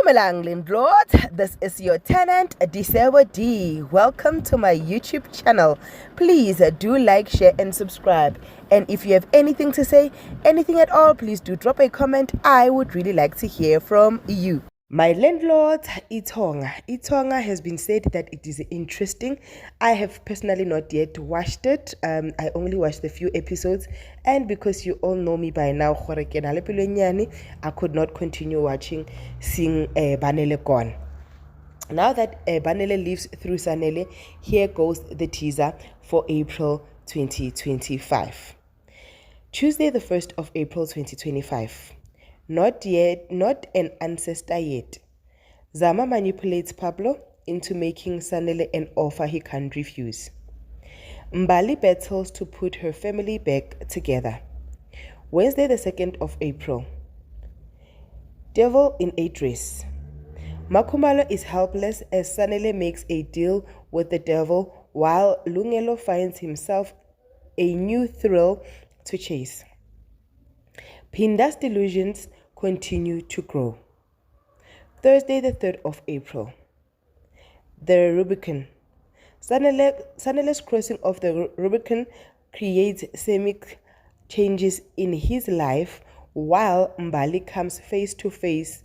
Dumelang landlord, this is your tenant Disebo D. Welcome to my YouTube channel. Please do like, share and subscribe. And if you have anything to say, anything at all, please do drop a comment. I would really like to hear from you. My landlord, Itonga has been said that it is interesting. I have personally not yet watched it. I only watched a few episodes, and because you all know me by now, I could not continue watching seeing Banele gone. Now that Banele lives through Sanele, here goes the teaser for April 2025. Tuesday, the 1st of April 2025. Not an ancestor yet. Zama manipulates Pablo into making Sanele an offer he can't refuse. Mbali battles to put her family back together. Wednesday, the 2nd of April. Devil in a dress. Makhumalo is helpless as Sanele makes a deal with the devil while Lungelo finds himself a new thrill to chase. Pinda's delusions continue to grow. Thursday, the 3rd of April. The Rubicon. Sanele's crossing of the Rubicon creates seismic changes in his life while Mbali comes face to face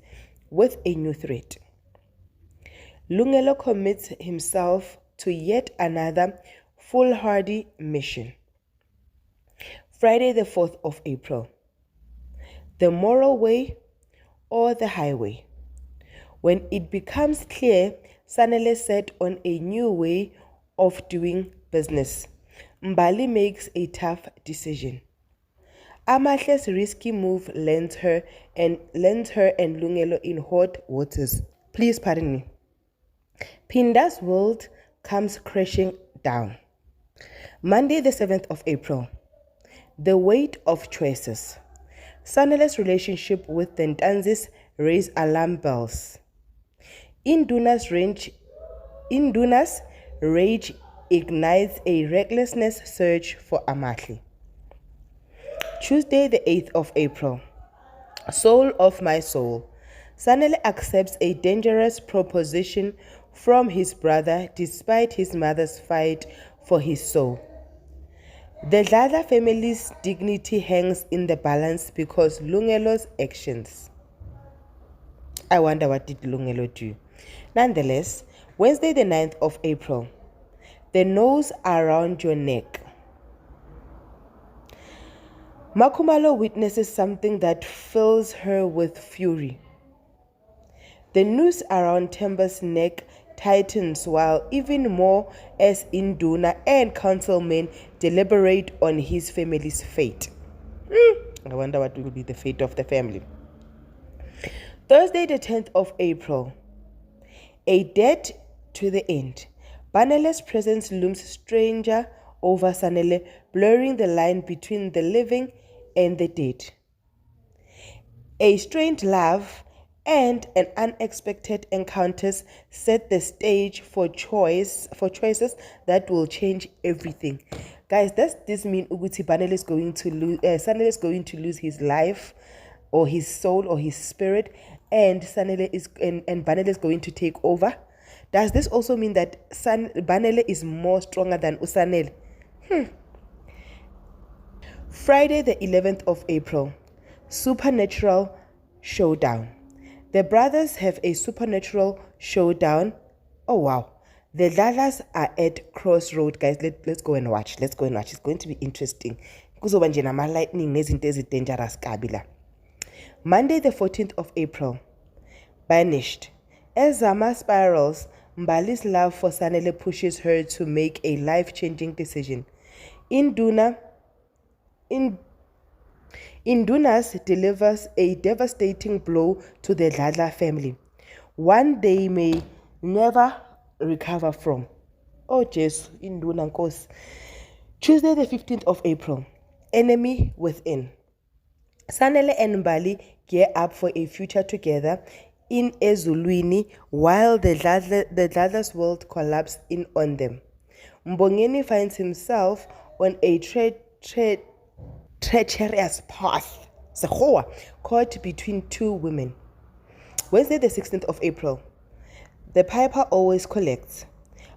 with a new threat. Lungelo commits himself to yet another foolhardy mission. Friday, the 4th of April. The moral way or the highway. When it becomes clear, Sanele set on a new way of doing business. Mbali makes a tough decision. Amahle's risky move lands her and Lungelo in hot waters. Please pardon me. Pinda's world comes crashing down. Monday, the 7th of April. The weight of choices. Sanele's relationship with the Ntanzis raise alarm bells. Induna's rage ignites a recklessness search for Amahle. Tuesday, the 8th of April. Soul of my soul. Sanele accepts a dangerous proposition from his brother despite his mother's fight for his soul. The Dladla family's dignity hangs in the balance because Lungelo's actions. I wonder what did Lungelo do? Nonetheless, Wednesday the 9th of April. The noose around your neck. Makhumalo witnesses something that fills her with fury. The noose around Themba's neck tightens while even more as Induna and councilmen deliberate on his family's fate. I wonder what will be the fate of the family. Thursday, the 10th of April. A debt to the end. Banele's presence looms stranger over Sanele, blurring the line between the living and the dead. A strained love and an unexpected encounters set the stage for choices that will change everything. Guys, does this mean Uguti Banele is going to lose? Sanele is going to lose his life, or his soul, or his spirit, and Sanele is and Banele is going to take over? Does this also mean that Banele is more stronger than Usanele? Friday, the 11th of April. Supernatural showdown. The brothers have a supernatural showdown. Oh wow. The Dladlas are at crossroad, guys. Let's go and watch. Let's go and watch. It's going to be interesting. Lightning dangerous kabila. Monday, the 14th of April. Banished. As Zama spirals, Mbali's love for Sanele pushes her to make a life-changing decision. Indunas delivers a devastating blow to the Dladla family, one they may never recover from. Oh, jeez, Induna Nkos. Tuesday, the 15th of April. Enemy within. Sanele and Mbali gear up for a future together in Ezulwini while the Dladla's world collapses in on them. Mbongeni finds himself on a treacherous path, caught between two women. Wednesday, the 16th of April. The Piper always collects.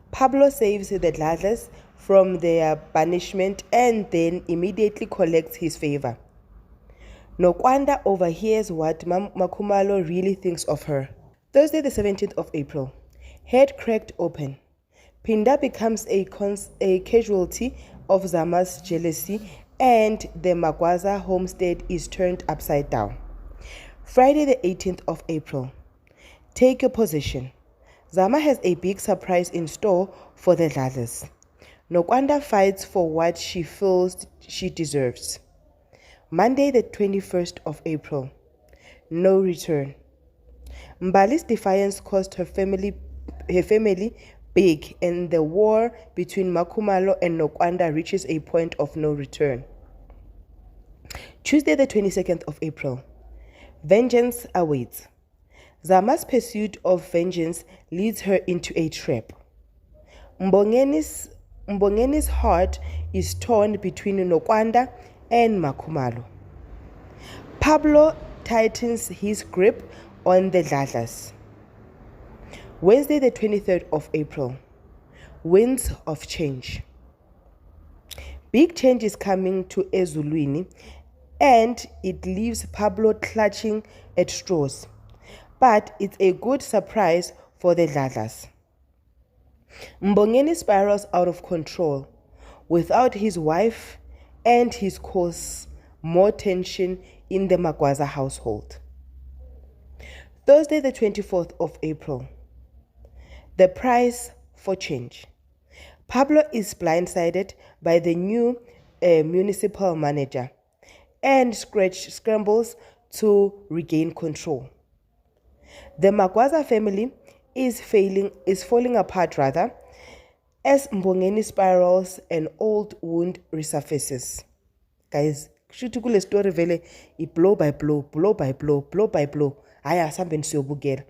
Pablo saves the Dladlas from their banishment and then immediately collects his favor. Nokwanda overhears what Makhumalo really thinks of her. Thursday, the 17th of April. Head cracked open. Pinda becomes a casualty of Zama's jealousy, and the Magwaza homestead is turned upside down. Friday, the 18th of April. Take your position. Zama has a big surprise in store for the Dladlas. Nokwanda fights for what she feels she deserves. Monday, the 21st of April. No return. Mbali's defiance cost her family big, and the war between Makhumalo and Nokwanda reaches a point of no return. Tuesday, the 22nd of April. Vengeance awaits. Zama's pursuit of vengeance leads her into a trap. Mbongeni's heart is torn between Nokwanda and Makhumalo. Pablo tightens his grip on the Dladlas. Wednesday, the 23rd of April. Winds of change. Big change is coming to Ezulwini, and it leaves Pablo clutching at straws. But it's a good surprise for the Dladlas. Mbongeni spirals out of control. Without his wife and his cause, more tension in the Magwaza household. Thursday, the 24th of April. The price for change. Pablo is blindsided by the new municipal manager and scrambles to regain control. The Magwaza family is falling apart as Mbongeni spirals, an old wound resurfaces. Guys, kushuthi kule story vele blow by blow, blow by blow, blow by blow. Haya sambeni siyobukela.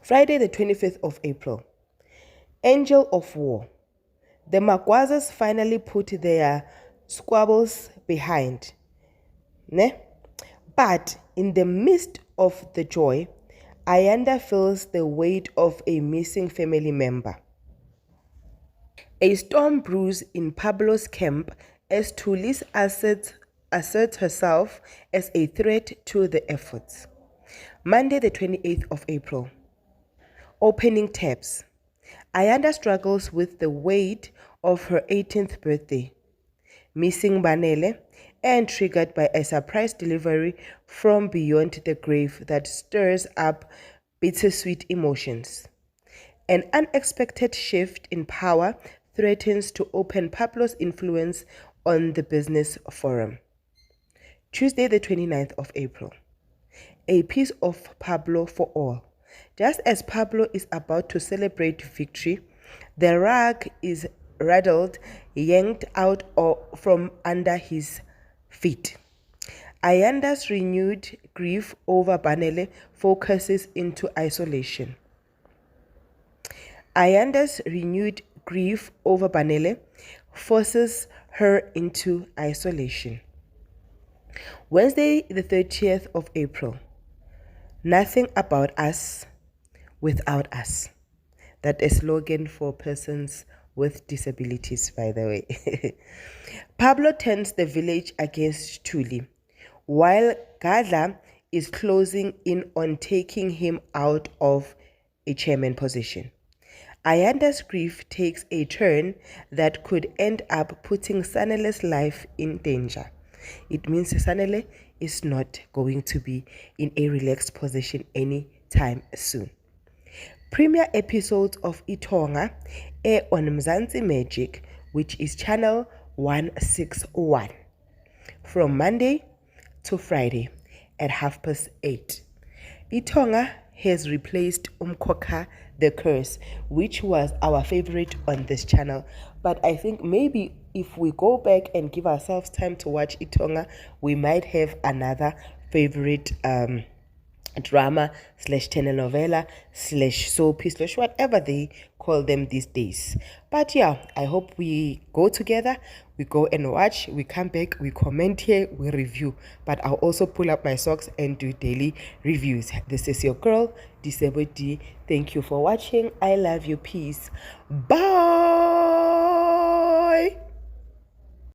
Friday, the 25th of April. Angel of War. The Magwazas finally put their squabbles behind. But in the midst of the joy, Ayanda feels the weight of a missing family member. A storm brews in Pablo's camp as Tulis asserts herself as a threat to the efforts. Monday, the 28th of April. Opening tabs. Ayanda struggles with the weight of her 18th birthday, missing Banele, and triggered by a surprise delivery from beyond the grave that stirs up bittersweet emotions. An unexpected shift in power threatens to open Pablo's influence on the business forum. Tuesday, the 29th of April. A piece of Pablo for all. Just as Pablo is about to celebrate victory, the rug is rattled, yanked out from under his feet. Ayanda's renewed grief over Banele focuses into isolation. Ayanda's renewed grief over Banele forces her into isolation. Wednesday, the 30th of April. Nothing about us without us. That is a slogan for persons with disabilities, by the way. Pablo turns the village against Tuli, while Gadla is closing in on taking him out of a chairman position. Ayanda's grief takes a turn that could end up putting Sanele's life in danger. It means Sanele is not going to be in a relaxed position anytime soon. Premiere episodes of Itonga air on Mzansi Magic, which is channel 161, from Monday to Friday at 8:30. Itonga has replaced Umkoka the Curse, which was our favorite on this channel. But I think maybe if we go back and give ourselves time to watch Itonga, we might have another favorite drama slash telenovela slash soapy slash whatever they call them these days. But yeah, I hope we go together, we go and watch, we come back, we comment here, we review. But I'll also pull up my socks and do daily reviews. This is your girl Disebo D. Thank you for watching. I love you. Peace. Bye.